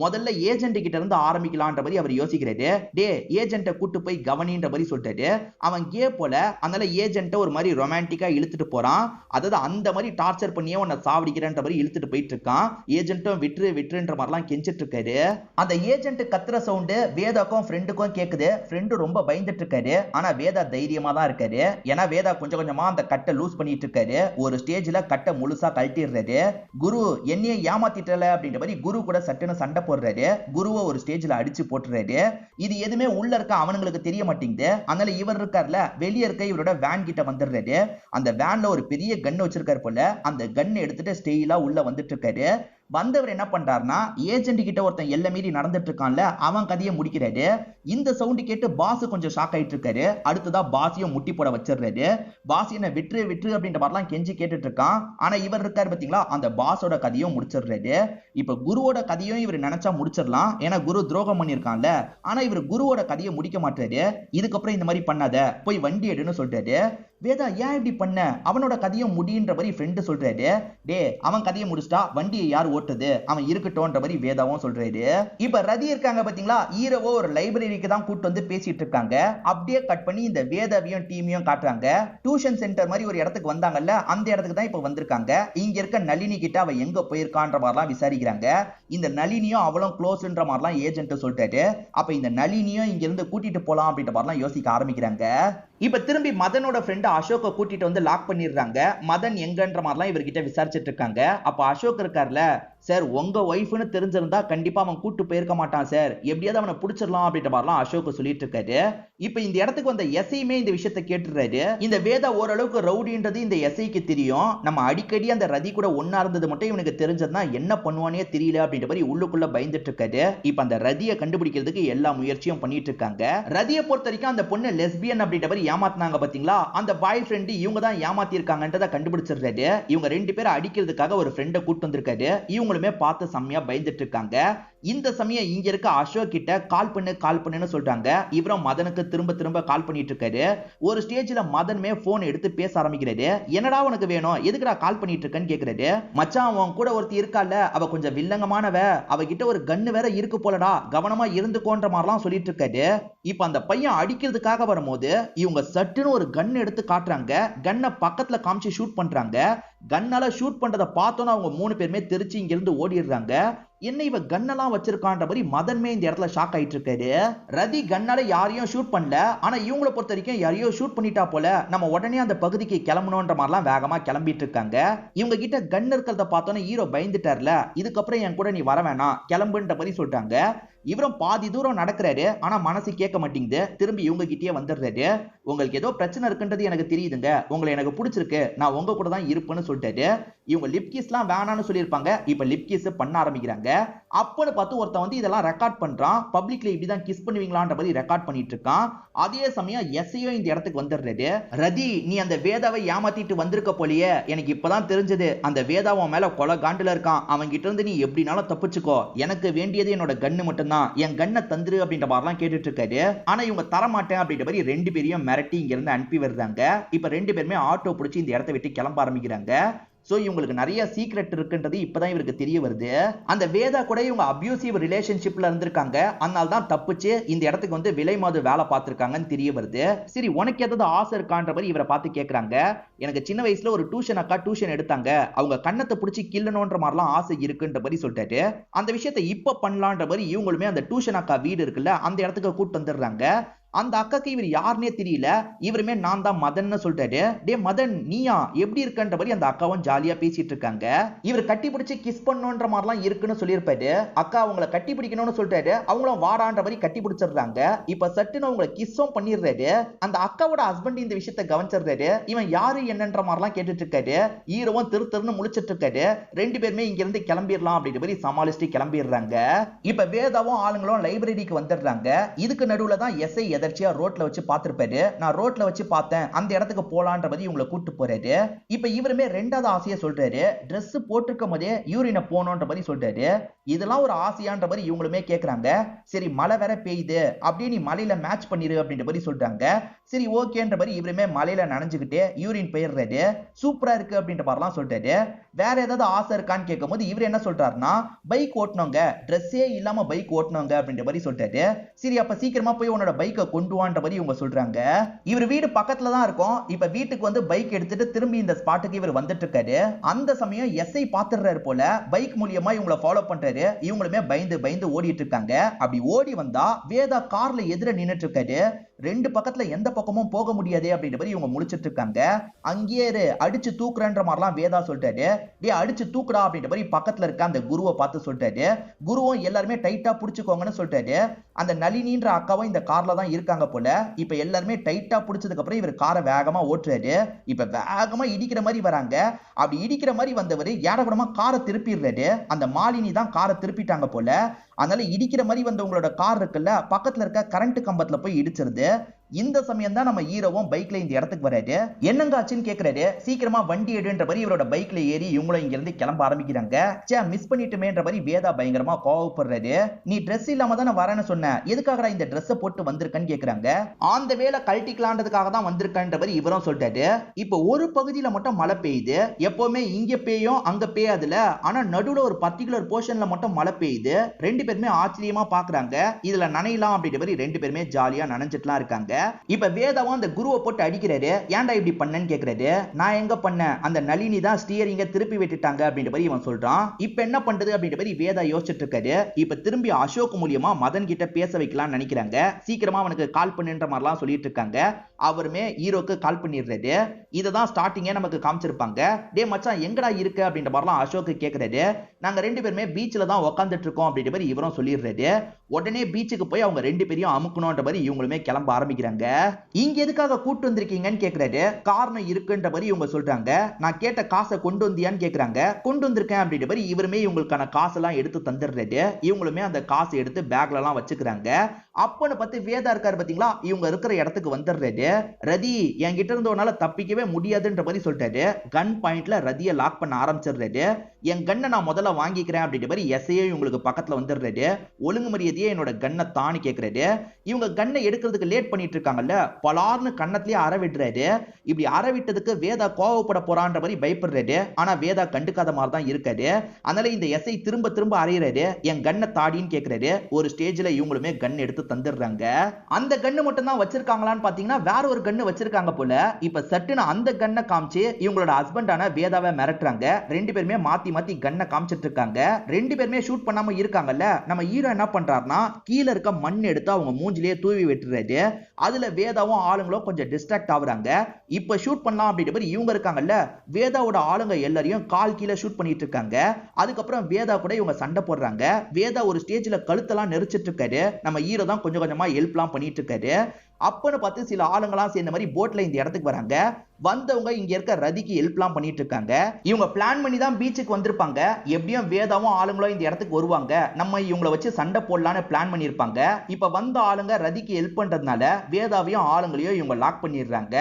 முதல்ல ஏஜென்ட் கிட்ட இருந்து ஆரம்பிக்கலான்ற மாதிரி அவர் யோசிக்கிறாரு. டே ஏஜென்ட்டை கூட்டு போய் கவனின்ற மாதிரி சொல்லிட்டாரு. அவன் கே போல, அதனால ஏஜென்ட்டை ஒரு மாதிரி ரொமான்டிக்கா இழுத்துட்டு போறான். அதாவது அந்த மாதிரி டார்ச்சர் பண்ணியே உன்னை சாவடிக்கிறேன்ற மாதிரி இழுத்துட்டு போயிட்டு இருக்கான். ஏஜென்ட்டும் விட்டுரு விட்டுருன்ற மாதிரிலாம் கெஞ்சிட்டு இருக்காரு. அந்த ஏஜென்ட் கத்துற சவுண்டு வேதாக்கும் ஃப்ரெண்டுக்கும் கேக்குது. ஃப்ரெண்டு ரொம்ப பயந்துட்டு இருக்காரு. ஆனா வேதா தைரியமா தான் இருக்காரு. ஏன்னா வேதா கொஞ்சம் கொஞ்சமா அந்த கட்டை லூஸ் பண்ணிட்டு இருக்காரு. ஒரு ஸ்டேஜ்ல கட்டை முழுசா கழட்டிடுறாரு. குரு என்னைய ஏமாத்திட்டல அப்படின்ற மாதிரி குரு கூட சட்டுன்னு சண்டை போடுறாரு. குருவை ஒரு ஸ்டேஜ்ல அடிச்சு போட்டுறாரு. இது எதுவுமே உள்ள இருக்க அவனுங்களுக்கு தெரிய மாட்டேங்குது. அதனால இவர் இருக்கார்ல, வெளியே இருக்க இவரோட வேன் கிட்ட வந்துடுறாரு. அந்த வேன்ல ஒரு பெரிய கன் வச்சிருக்காரு போல. அந்த கன் எடுத்துட்டு ஸ்டெயிலா உள்ள வந்துட்டு இருக்காரு. வந்தவர் என்ன பண்றாருன்னா, ஏஜென்ட் கிட்ட ஒருத்தன் எல்லை மீறி நடந்துட்டு இருக்கான்ல, அவன் கதையை முடிக்கிறாரு. இந்த சவுண்ட் கேட்டு பாஸ் கொஞ்சம் ஷாக் ஆயிட்டு இருக்காரு. அடுத்ததா பாஸையும் முட்டி போட வச்சிடுறாரு. பாஸ் என்ன விட்டுரு விட்டுரு அப்படின்ற மாதிரிலாம் கெஞ்சி கேட்டுட்டு இருக்கான். ஆனா இவர் இருக்காரு பாத்தீங்களா, அந்த பாஸோட கதையும் முடிச்சிடுறாரு. இப்ப குருவோட கதையும் இவர் நினைச்சா முடிச்சிடலாம், ஏன்னா குரு துரோகம் பண்ணிருக்கான்ல. ஆனா இவர் குருவோட கதையை முடிக்க மாட்டாரு. இதுக்கப்புறம் இந்த மாதிரி பண்ணாத, போய் வண்டி எடுன்னு சொல்லிட்டாரு. வேதா ஏன் இப்படி பண்ண, அவனோட கதையை முடின்ற மாதிரி ஃப்ரெண்டு சொல்றாரு. டே அவன் கதையை முடிச்சிட்டா வண்டியை யார் ஓட்டுது, அவன் இருக்கட்டும்ன்ற மாதிரி வேதாவும் சொல்றாரு. இப்ப ரதி இருக்காங்க பாத்தீங்களா, ஹீரோவோ ஒரு லைப்ரரிக்கு தான் கூட்டு வந்து பேசிட்டு இருக்காங்க. அப்படியே கட் பண்ணி இந்த வேதாவையும் டீமையும் காட்டுறாங்க. டியூஷன் சென்டர் மாதிரி ஒரு இடத்துக்கு வந்தாங்கல்ல, அந்த இடத்துக்கு தான் இப்ப வந்திருக்காங்க. இங்க இருக்க நளினி கிட்ட அவ எங்க போயிருக்கான்ற மாதிரிலாம் விசாரிக்கிறாங்க. இந்த நளினியும் அவளும் க்ளோஸ்ன்ற மாதிரிலாம் ஏஜென்ட் சொல்லிட்டாரு. அப்ப இந்த நளினியும் இங்க இருந்து கூட்டிட்டு போலாம் அப்படின்ற மாதிரிலாம் யோசிக்க ஆரம்பிக்கிறாங்க. இப்ப திரும்பி மதனோட ஃப்ரெண்ட் அசோக்க கூட்டிட்டு வந்து லாக் பண்ணிடுறாங்க. மதன் எங்கன்ற மாதிரிலாம் இவர்கிட்ட விசாரிச்சுட்டு இருக்காங்க. அப்ப அசோக் இருக்கார்ல, சார் உங்க ஒய்ஃப்னு தெரிஞ்சிருந்தா கண்டிப்பா அவன் கூட்டு போயிருக்க மாட்டான் சார், எப்படியாவது அவனை பிடிச்சிடலாம் அப்படின்ற மாதிரிலாம் அசோக் சொல்லிட்டு இருக்காரு. இப்ப இந்த இடத்துக்கு வந்த எஸ்ஐயுமே இந்த விஷயத்த கேட்டுறாரு. இந்த வேதா ஓரளவுக்கு ரவுடின்றது இந்த எஸ்ஐக்கு தெரியும். நம்ம அடிக்கடி அந்த ரதி கூட ஒன்னா இருந்தது மட்டும் இவனுக்கு தெரிஞ்சதுன்னா என்ன பண்ணுவானே தெரியல அப்படின்ற மாதிரி உள்ளுக்குள்ள பயந்துட்டு இருக்காரு. இப்ப அந்த ரதியை கண்டுபிடிக்கிறதுக்கு எல்லா முயற்சியும் பண்ணிட்டு இருக்காங்க. ரதியை பொறுத்த வரைக்கும் அந்த பொண்ணு லெஸ்பியன் அப்படின்ற மாதிரி ஏமாத்தினாங்க பாத்தீங்களா, அந்த பாய் ஃப்ரெண்ட் இவங்க தான் ஏமாத்தி இருக்காங்கன்றத கண்டுபிடிச்சிடுறாரு. இவங்க ரெண்டு பேரும் அடிக்கிறதுக்காக ஒரு ஃப்ரெண்டை கூட்டு வந்திருக்காரு. இவங்களுமே பார்த்து செம்மையா பயந்துட்டு இருக்காங்க. இந்த சமயம் இங்க இருக்க அசோக் கிட்ட கால் பண்ணுன்னு சொல்றாங்க. இவரும் மதனுக்கு திரும்ப திரும்ப கால் பண்ணிட்டு இருக்காரு. ஒரு ஸ்டேஜ்ல மதனுமே போன் எடுத்து பேச ஆரம்பிக்கிறாரு. என்னடா உனக்கு வேணும், எதுக்குடா கால் பண்ணிட்டு இருக்கன்னு கேக்குறாரு. மச்சான் அவன் கூட ஒருத்தி இருக்கால, அவ கொஞ்சம் வில்லங்கமானவ, அவகிட்ட ஒரு கன்னு வேற இருக்கு போலடா, கவனமா இருந்துக்கோன்ற மாதிரிலாம் சொல்லிட்டு இருக்காரு. இப்ப அந்த பையன் அடிக்கிறதுக்காக வரும்போது இவங்க சட்டுன்னு ஒரு கன் எடுத்து காட்டுறாங்க. கன்னை பக்கத்துல காமிச்சு ஷூட் பண்றாங்க. கன்னால ஷூட் பண்றதை பார்த்தோன்னா அவங்க 3 பேருமே தெரிச்சு இங்க இருந்து ஓடிடுறாங்க. என்ன இவ கன்னெல்லாம் வச்சிருக்கான்ற மாதிரி மதன்மே இந்த இடத்துல ஷாக் ஆயிட்டு இருக்காரு. ரதி கன்னால யாரையும் ஷூட் பண்ணல, ஆனா இவங்களை பொறுத்த வரைக்கும் யாரையோ ஷூட் பண்ணிட்டா போல, நம்ம உடனே அந்த பகுதிக்கு கிளம்பணும்ன்ற மாதிரிலாம் வேகமா கிளம்பிட்டு இருக்காங்க. இவங்க கிட்ட கன் இருக்கிறத பார்த்தோன்னா ஹீரோ பயந்துட்டார்ல, இதுக்கப்புறம் என் கூட நீ வர வேணாம் கிளம்புன்ற மாதிரி சொல்லிட்டாங்க. இவரும் பாதி தூரம் நடக்கிறாரு, ஆனா மனசு கேட்க மாட்டேங்குது. திரும்பி இவங்க கிட்டே வந்துடுறாரு. உங்களுக்கு ஏதோ பிரச்சனை இருக்குன்றது எனக்கு தெரியுதுங்க, உங்களை எனக்கு பிடிச்சிருக்கு, நான் உங்க கூட தான் இருப்பேன்னு சொல்லிட்டாரு. இவங்க லிப் கிஸ்லாம் வேணான்னு சொல்லியிருப்பாங்க. இப்ப லிப் கிஸ் பண்ண ஆரம்பிக்கிறாங்க. அப்பன்னு பார்த்து ஒருத்தன் வந்து இதெல்லாம் ரெக்கார்ட் பண்றான். பப்ளிக்ல இப்படிதான் கிஸ் பண்ணுவீங்களான்ற மாதிரி ரெக்கார்ட் பண்ணிட்டு இருக்கான். அதே சமயம் எஸ்ஐயோ இந்த இடத்துக்கு வந்துடுறாரு. ரதி நீ அந்த வேதாவை ஏமாத்திட்டு வந்திருக்க போலியே, எனக்கு இப்பதான் தெரிஞ்சது அந்த வேதாவன் மேல கொலை காண்டுல இருக்கான், அவங்க கிட்ட இருந்து நீ எப்படினாலும் தப்பிச்சுக்கோ, எனக்கு வேண்டியது என்னோட கன்னு மட்டும்தான், என் கண்ணை தந்துரு அப்படின்ற மாதிரிலாம் கேட்டுட்டு இருக்காரு. ஆனா இவங்க தரமாட்டேன் அப்படின்ற மாதிரி 2 பேரையும் மிரட்டி இங்க இருந்து அனுப்பி வருதாங்க. இப்ப 2 பேருமே ஆட்டோ பிடிச்சி இந்த இடத்தை விட்டு கிளம்ப ஆரம்பிக்கிறாங்க. சோ இவங்களுக்கு நிறைய சீக்ரெட் இருக்குன்றது இப்பதான் இவருக்கு தெரிய வருது. அந்த வேதா கூட இவங்க அபியூசிவ் ரிலேஷன்ஷிப்ல இருந்திருக்காங்க, அதனால தான் தப்பிச்சு இந்த இடத்துக்கு வந்து விலை மாது வேலை பார்த்திருக்காங்கன்னு தெரிய வருது. சரி உனக்கு ஏதாவது ஆசை இருக்கான்ற மாதிரி இவரை பார்த்து கேட்கறாங்க. எனக்கு சின்ன வயசுல ஒரு டியூஷன் அக்கா டியூஷன் எடுத்தாங்க, அவங்க கண்ணத்தை பிடிச்சி கிள்ளணும்ன்ற மாதிரிலாம் ஆசை இருக்குன்ற மாதிரி சொல்லிட்டாரு. அந்த விஷயத்தை இப்ப பண்ணலான்ற மாதிரி இவங்களுமே அந்த டியூஷன் அக்கா வீடு இருக்குல்ல, அந்த இடத்துக்கு கூட்டு வந்துடுறாங்க. அந்த அக்காக்கு இவர் யாருன்னே தெரியல. இவருமே நான் தான் மதன்னு சொல்லிட்டாரு. டே மதன் நீயா, எப்படி இருக்கன்ற மாதிரி அந்த அக்காவும் ஜாலியா பேசிட்டு இருக்காங்க. இவர் கட்டி பிடிச்சி கிஸ் பண்ணுன்ற மாதிரிலாம் இருக்குன்னு சொல்லியிருப்பாரு. அக்கா அவங்களை கட்டி பிடிக்கணும்னு சொல்லிட்டாரு. அவங்களும் வாடான்ற மாதிரி கட்டி பிடிச்சிடுறாங்க. இப்ப சட்டுன்னு அவங்களை கிஸ்ஸும் பண்ணிடுறாரு. அந்த அக்காவோட ஹஸ்பண்ட் இந்த விஷயத்தை கவனிச்சிடுறாரு. இவன் யாரு என்னன்ற மாதிரிலாம் கேட்டுட்டு இருக்காரு. ஹீரோவும் திருன்னு முழிச்சிட்டு இருக்காரு. 2 பேருமே இங்க இருந்து கிளம்பிடலாம் அப்படின்ற மாதிரி சமாளிச்சுட்டு கிளம்பிடுறாங்க. இப்ப வேதாவும் ஆளுங்களும் லைப்ரரிக்கு வந்துடுறாங்க. இதுக்கு நடுவுல தான் எஸ்ஐ எதர்ச்சியா ரோட்ல வச்சு பார்த்திருப்பாரு. நான் ரோட்ல வச்சு பார்த்தேன், அந்த இடத்துக்கு போலான்ற மாதிரி இவங்களை கூட்டு போறாரு. இப்ப இவருமே 2வது ஆசையை சொல்றாரு. Dress போட்டிருக்கும் போதே யூரினை போனோன்ற மாதிரி சொல்றாரு. இதெல்லாம் ஒரு ஆசையான்ற மாதிரி இவங்களுமே கேக்குறாங்க. சரி மழை வேற பெய்யுது, அப்படியே நீ மலையில மேட்ச் பண்ணிரு அப்படின்ற மாதிரி சொல்றாங்க. சரி ஓகேன்ற மாதிரி இவருமே மலையில நனைஞ்சுக்கிட்டு யூரின் போயிடுறாரு. சூப்பரா இருக்கு அப்படின்ற மாதிரிலாம் சொல்றாரு. வேற ஏதாவது ஆசை இருக்கான்னு கேட்கும் போது இவர் என்ன சொல்றாருன்னா, பைக் ஓட்டணுங்க, ட்ரெஸ்ஸே இல்லாம பைக் ஓட்டணுங்க அப்படின்ற மாதிரி சொல்றாரு. சரி அப்ப சீக்கிரமா போய் உன்னோட பைக்கை கொண்டு வான்ற மாதிரி இவங்க சொல்றாங்க. இவர் வீடு பக்கத்துல தான் இருக்கும். இப்ப வீட்டுக்கு வந்து பைக் எடுத்துட்டு திரும்பி இந்த ஸ்பாட்டுக்கு இவர் வந்துட்டு இருக்காரு. அந்த சமயம் எஸ்ஐ பாத்துறாரு போல, பைக் மூலியமா இவங்களை ஃபாலோ பண்றாரு. இவங்களுமே பயந்து பயந்து ஓடிட்டு இருக்காங்க. அப்படி ஓடி வந்தா வேதா கார்ல எதிர நின்னுட்டு இருக்காரு. 2 பக்கத்துல எந்த பக்கமும் போக முடியாது அப்படின்ற மாதிரி இவங்க முடிச்சிட்டு இருக்காங்க. அங்கேயே அடிச்சு தூக்குறன்ற மாதிரிலாம் வேதா சொல்லிட்டாரு. டே அடிச்சு தூக்குடா அப்படின்ற மாதிரி பக்கத்துல இருக்க அந்த குருவை பார்த்து சொல்லிட்டாரு. குருவும் எல்லாருமே டைட்டா புடிச்சுக்கோங்கன்னு சொல்லிட்டாரு. அந்த நளினின்ற அக்காவும் இந்த கார்ல தான் இருக்காங்க போல. இப்ப எல்லாருமே டைட்டா புடிச்சதுக்கு அப்புறம் இவர் காரை வேகமா ஓட்டுறாரு. இப்ப வேகமா இடிக்கிற மாதிரி வராங்க. அப்படி இடிக்கிற மாதிரி வந்தவர் ஏடகுடமா காரை திருப்பிடுறாரு. அந்த மாலினி தான் காரை திருப்பிட்டாங்க போல. அதனால இடிக்கிற மாதிரி வந்தவங்களோட கார் இருக்குல்ல, பக்கத்துல இருக்க கரண்ட் கம்பத்துல போய் இடிச்சிருது. இந்த சமயம் தான் நம்ம ஹீரோவும் பைக்ல இந்த இடத்துக்கு வராரு. என்னங்க ஆச்சுன்னு கேக்குறாரு. சீக்கிரமா வண்டி எடுன்ற மாதிரி இவரோட பைக்ல ஏறி இவங்களும் இங்க இருந்து கிளம்ப ஆரம்பிக்கிறாங்க. சே மிஸ் பண்ணிட்டுமேன்ற மாதிரி வேதா பயங்கரமா கோவப்படுறாரு. நீ Dress இல்லாம தானே வரேன்னு சொன்ன, எதுக்காகடா இந்த Dress போட்டு வந்திருக்கன்னு கேக்குறாங்க. அந்த வேலை கழட்டிக்கலான்றதுக்காக தான் வந்திருக்கன்ற மாதிரி இவரும் சொல்லிட்டாரு. இப்போ ஒரு பகுதியில மட்டும் மழை பெய்யுது. எப்பவுமே இங்க பெய்யும் அங்க பெய்யாதுல, ஆனா நடுவுல ஒரு பர்டிகுலர் போர்ஷன்ல மட்டும் மழை பெய்யுது. ரெண்டு பேருமே ஆச்சரியமா பாக்குறாங்க. இதுல நனையலாம் அப்படின்ற மாதிரி ரெண்டு பேருமே ஜாலியா நனைஞ்சிட்டுலாம் இருக்காங்க. இப்ப வேதாவும் அந்த குருவை போட்டு அடிக்கிறாரு. ஏன்டா இப்படி பண்ணேன்னு கேக்குறாரு. நான் எங்க பண்ணேன், அந்த நளினி தான் ஸ்டியரிங்க திருப்பி விட்டுட்டாங்க அப்படின்ற மாதிரி இவன் சொல்றான். இப்ப என்ன பண்றது அப்படின்ற மாதிரி வேதா யோசிச்சுட்டு இருக்காரு. இப்ப திரும்பி அசோக் மூலியமா மதன் கிட்ட பேச வைக்கலாம்னு நினைக்கிறாங்க. சீக்கிரமா அவனுக்கு கால் பண்ணுன்ற மாதிரிலாம் சொல்லிட்டு இருக்காங்க. அவருமே ஹீரோக்கு கால் பண்ணிடுறாரு. இததான் ஸ்டார்டிங்கே நமக்கு காமிச்சிருப்பாங்க. டே மச்சான் எங்கடா இருக்கு அப்படின்ற மாதிரிலாம் அசோக் கேக்குறாரு. நாங்க ரெண்டு பேருமே பீச்ல தான் உட்காந்துட்டு இருக்கோம் அப்படின்ற மாதிரி இவரும் சொல்லிடுறாரு. உடனே பீச்சுக்கு போய் அவங்க ரெண்டு பேரையும் அமுக்கணும்ன்ற மாதிரி இவங்களுமே கிளம்ப ஆரம்பிக்கிறாங்க. இங்க எதுக்காக கூட்டு வந்திருக்கீங்கன்னு கேக்குறாரு. காரணம் இருக்குன்ற மாதிரி இவங்க சொல்றாங்க. நான் கேட்ட காசை கொண்டு வந்தியான்னு கேக்குறாங்க. கொண்டு வந்திருக்கேன் அப்படின்ற மாதிரி இவருமே இவங்களுக்கான காசெல்லாம் எடுத்து தந்துடுறாரு. இவங்களுமே அந்த காசை எடுத்து பேக்ல எல்லாம் வச்சுக்கிறாங்க. அப்பன்னு பார்த்து வேதா இருக்காரு பாத்தீங்களா, இவங்க இருக்கிற இடத்துக்கு வந்துடுறாரு. ரதி என்கிட்ட இருந்தவனால தப்பிக்கவே முடியாதுன்ற மாதிரி சொல்லிட்டாரு. கன் பாயிண்ட்ல ரதியை லாக் பண்ண ஆரம்பிச்சிடுறாரு. என் கண்ணை நான் முதல்ல வாங்கிக்கிறேன் அப்படின்ற மாதிரி எஸ்ஐயே இவங்களுக்கு பக்கத்துல வந்துடுறாரு. ஒழுங்கு மரியாதையே என்னோட கண்ணை தானி கேட்கறாரு. இவங்க கண்ணை எடுக்கிறதுக்கு லேட் பண்ணிட்டு இருக்காங்கல்ல, பலார்னு கண்ணத்திலேயே அறவிடுறாரு. இப்படி அறவிட்டதுக்கு வேதா கோவப்பட போறான்ற மாதிரி பயப்படுறாரு. ஆனா வேதா கண்டுக்காத மாதிரி தான் இருக்காரு. அதனால இந்த எஸ்ஐ திரும்ப திரும்ப அறையிறாரு. என் கண்ணை தாடின்னு கேட்கறாரு. ஒரு ஸ்டேஜ்ல இவங்களுமே கன் எடுத்து தந்துடுறாங்க. அந்த கண்ணு மட்டும் தான் வச்சிருக்காங்களான்னு பாத்தீங்கன்னா வேற ஒரு கண்ணு வச்சிருக்காங்க போல. இப்ப சட்டுன்னு அந்த கண்ணை காமிச்சு இவங்களோட ஹஸ்பண்டான வேதாவை மிரட்டுறாங்க. ரெண்டு பேருமே மாத்தி மாத்தி கண்ணை காமிச்சிட்டு இருக்காங்க. ரெண்டு பேருமே ஷூட் பண்ணாம இருக்காங்கல்ல, நம்ம ஹீரோ என்ன பண்றாருன்னா கீழே இருக்க மண் எடுத்து அவங்க மூஞ்சிலேயே தூவி விட்டுறாரு. அதுல வேதாவும் ஆளுங்களும் கொஞ்சம் டிஸ்ட்ராக்ட் ஆகுறாங்க. இப்ப ஷூட் பண்ணலாம் அப்படின்ற மாதிரி இவங்க இருக்காங்கல்ல, வேதாவோட ஆளுங்க எல்லாரையும் கால் கீழே ஷூட் பண்ணிட்டு இருக்காங்க. அதுக்கப்புறம் வேதா கூட இவங்க சண்டை போடுறாங்க. வேதா ஒரு ஸ்டேஜ்ல கழுத்தெல்லாம் நெரிச்சிட்டு இருக்காரு. நம்ம ஹீரோ தான் கொஞ்சம் கொஞ்சமா ஹெல்ப்லாம் பண்ணிட்டு இருக்காரு. அப்பன்னு பார்த்து சில ஆளுங்களாம் சேர்ந்த மாதிரி போட்ல இந்த இடத்துக்கு வராங்க. வந்தவங்க இங்க இருக்க ரதிக்கு ஹெல்ப்லாம் பண்ணிட்டு இருக்காங்க. இவங்க பிளான் பண்ணி தான் பீச்சுக்கு வந்திருப்பாங்க. எப்படியும் வேதாவும் ஆளுங்களும் இந்த இடத்துக்கு வருவாங்க, நம்ம இவங்களை வச்சு சண்டை போடலான்னு பிளான் பண்ணிருப்பாங்க. இப்ப வந்த ஆளுங்க ரதிக்கு ஹெல்ப் பண்றதுனால வேதாவையும் ஆளுங்களையும் இவங்க லாக் பண்ணிடுறாங்க.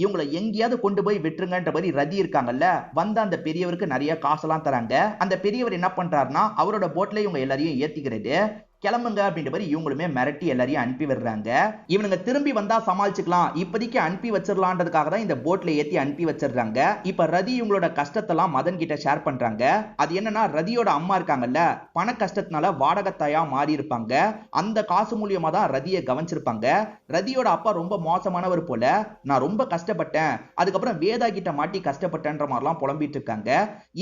இவங்களை எங்கேயாவது கொண்டு போய் விட்டுருங்கன்ற மாதிரி ரதி இருக்காங்கல்ல, வந்த அந்த பெரியவருக்கு நிறைய காசெல்லாம் தராங்க. அந்த பெரியவர் என்ன பண்றாருன்னா அவரோட போட்ல இவங்க எல்லாரையும் ஏத்திக்கிறது. கிளம்புங்க அப்படின்ற மாதிரி இவங்களுமே மிரட்டி எல்லாரையும் அனுப்பி விடுறாங்க. இவனுங்க திரும்பி வந்தா சமாளிச்சுக்கலாம், இப்போதைக்கு அனுப்பி வச்சிடலான்றதுக்காக தான் இந்த போட்ல ஏத்தி அனுப்பி வச்சிடுறாங்க. இப்ப ரதி இவங்களோட கஷ்டத்தெல்லாம் மதன் கிட்ட ஷேர் பண்றாங்க. அது என்னன்னா ரதியோட அம்மா இருக்காங்கல்ல, பண கஷ்டத்தினால வாடகத்தாயா மாறி இருப்பாங்க. அந்த காசு மூலியமா தான் ரதியை கவனிச்சிருப்பாங்க. ரதியோட அப்பா ரொம்ப மோசமானவர் போல, நான் ரொம்ப கஷ்டப்பட்டேன், அதுக்கப்புறம் வேதா கிட்ட மாட்டி கஷ்டப்பட்டேன்ற மாதிரிலாம் புலம்பிட்டு இருக்காங்க.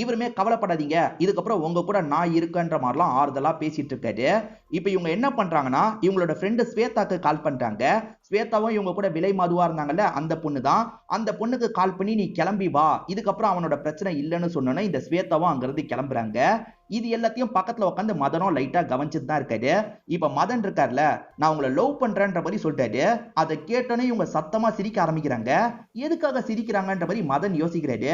இவருமே கவலைப்படாதீங்க, இதுக்கப்புறம் உங்க கூட நான் இருக்கன்ற மாதிரிலாம் ஆறுதலா பேசிட்டு இருக்காரு. இப்ப இவங்க என்ன பண்றாங்கன்னா இவங்களோட ஃப்ரெண்ட் ஸ்வேதாக்கு கால் பண்றாங்க. ஸ்வேதாவும் இவங்க கூட விலை மதுவா இருந்தாங்கல்ல, அந்த பொண்ணு தான். அந்த பொண்ணுக்கு கால் பண்ணி நீ கிளம்பி வா, இதுக்கப்புறம் அவனோட பிரச்சனை இல்லைன்னு சொன்னோன்னே இந்த ஸ்வேதாவும் அங்கிருந்து கிளம்புறாங்க. இது எல்லாத்தையும் பக்கத்துல உட்காந்து மதனும் லைட்டா கவனிச்சுட்டு தான் இருக்காரு. இப்ப மதன் இருக்காருல, நான் உங்களை லவ் பண்றேன்ற மாதிரி சொல்லிட்டாரு. அதை கேட்டோன்னே இவங்க சத்தமா சிரிக்க ஆரம்பிக்கிறாங்க. எதுக்காக சிரிக்கிறாங்கன்ற மாதிரி மதன் யோசிக்கிறாரு.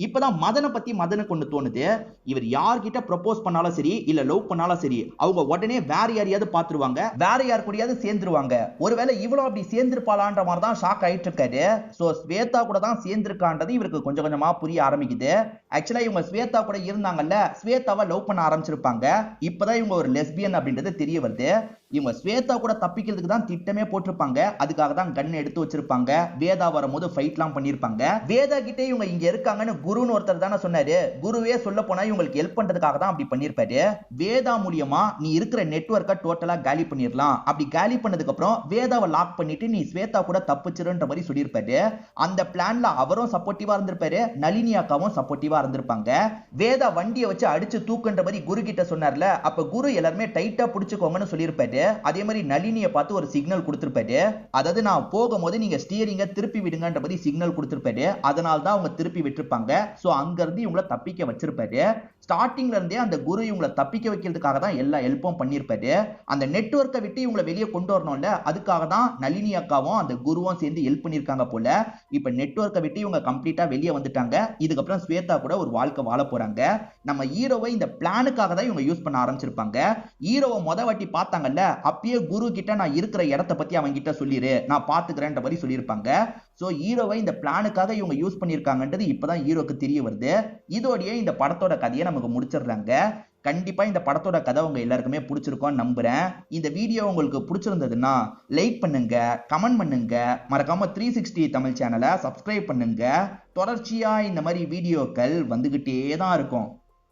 இப்பதான் மதனை பத்தி மதனுக்கு ஒண்ணு தோணுது. இவர் யார்கிட்ட ப்ரொபோஸ் பண்ணாலும் சரி இல்ல லவ் பண்ணாலும் சரி, அவங்க உடனே வேற யாரையாவது பாத்துருவாங்க, வேற யார் கூடயாவது சேர்ந்துருவாங்க. ஒருவேளை இவ்வளவு அப்படி சேர்ந்திருப்பாளான்ற மாதிரி தான் ஷாக் ஆயிட்டு இருக்காரு. சோ ஸ்வேதா கூட தான் சேர்ந்திருக்கான்றது இவருக்கு கொஞ்சம் கொஞ்சமா புரிய ஆரம்பிக்குது. ஆக்சுவலா இவங்க ஸ்வேதா கூட இருந்தாங்கல்ல, ஸ்வேதாவை லவ் பண்ண ஆரம்பிச்சிருப்பாங்க. இப்பதான் இவங்க ஒரு லெஸ்பியன் அப்படின்றது தெரிய வருது. இவங்க ஸ்வேதா கூட தப்பிக்கிறதுக்கு தான் திட்டமே போட்டிருப்பாங்க. அதுக்காக தான் கன் எடுத்து வச்சிருப்பாங்க. வேதா வரும்போது ஃபைட்லாம் பண்ணிருப்பாங்க. வேதா கிட்டே இவங்க இங்க இருக்காங்கன்னு குருன்னு ஒருத்தர் தானே சொன்னாரு. குருவே சொல்ல போனா இவங்களுக்கு ஹெல்ப் பண்றதுக்காக தான் அப்படி பண்ணிருப்பாரு. வேதா மூலியமா நீ இருக்கிற நெட்வொர்க்கை டோட்டலா காலி பண்ணிடலாம், அப்படி காலி பண்ணதுக்கு அப்புறம் வேதாவை லாக் பண்ணிட்டு நீ ஸ்வேதா கூட தப்பிச்சிருன்ற மாதிரி சொல்லியிருப்பாரு. அந்த பிளான்ல அவரும் சப்போர்ட்டிவா இருந்திருப்பாரு, நளினி அக்காவும் சப்போர்ட்டிவா இருந்திருப்பாங்க. வேதா வண்டியை வச்சு அடிச்சு தூக்குன்ற மாதிரி குரு கிட்ட சொன்னார்ல, அப்ப குரு எல்லாருமே டைட்டா புடிச்சுக்கோங்கன்னு சொல்லியிருப்பாரு. அதே மாதிரி நளினியை பார்த்து ஒரு சிக்னல் கொடுத்திருப்பாரு. அதாவது நான் போகும்போது நீங்க ஸ்டியரிங்க திருப்பி விடுங்கன்ற மாதிரி சிக்னல் கொடுத்திருப்பாரு. அதனால தான் அவங்க திருப்பி விட்டுருப்பாங்க. சோ அங்க இருந்து இவங்களை தப்பிக்க வச்சிருப்பாரு. ஸ்டார்டிங்ல இருந்தே அந்த குரு இவங்களை தப்பிக்க வைக்கிறதுக்காக தான் எல்லா ஹெல்ப்பும் பண்ணிருப்பாரு. அந்த நெட்வொர்க்கை விட்டு இவங்களை வெளியே கொண்டு வரணும்ல, அதுக்காக தான் நளினி அக்காவும் அந்த குருவும் சேர்ந்து ஹெல்ப் பண்ணிருக்காங்க போல. இப்ப நெட்வொர்க்கை விட்டு இவங்க கம்ப்ளீட்டா வெளியே வந்துட்டாங்க. இதுக்கப்புறம் ஸ்வேதா கூட ஒரு வாழ்க்கை வாழ போறாங்க. நம்ம ஹீரோவை இந்த பிளானுக்காக தான் இவங்க யூஸ் பண்ண ஆரம்பிச்சிருப்பாங்க. ஹீரோவை மொத வாட்டி பார்த்தாங்கல்ல, அப்பயே குரு கிட்ட நான் இருக்கிற இடத்த பத்தி அவங்க கிட்ட சொல்லிரு, நான் பாத்துக்கிறேன்ற மாதிரி சொல்லியிருப்பாங்க. சோ ஹீரோவை இந்த பிளானுக்காக இவங்க யூஸ் பண்ணிருக்காங்கன்றது இப்பதான் ஹீரோக்கு தெரிய வருது. இதோடயே இந்த படத்தோட கதையை நமக்கு முடிச்சிடுறாங்க. கண்டிப்பா இந்த படத்தோட கதை உங்க எல்லாருக்குமே பிடிச்சிருக்கும்னு நம்புறேன். இந்த வீடியோ உங்களுக்கு பிடிச்சிருந்ததுன்னா லைக் பண்ணுங்க, கமெண்ட் பண்ணுங்க, மறக்காம 360 தமிழ் சேனலை சப்ஸ்கிரைப் பண்ணுங்க. தொடர்ச்சியா இந்த மாதிரி வீடியோக்கள் வந்துகிட்டே தான் இருக்கும்.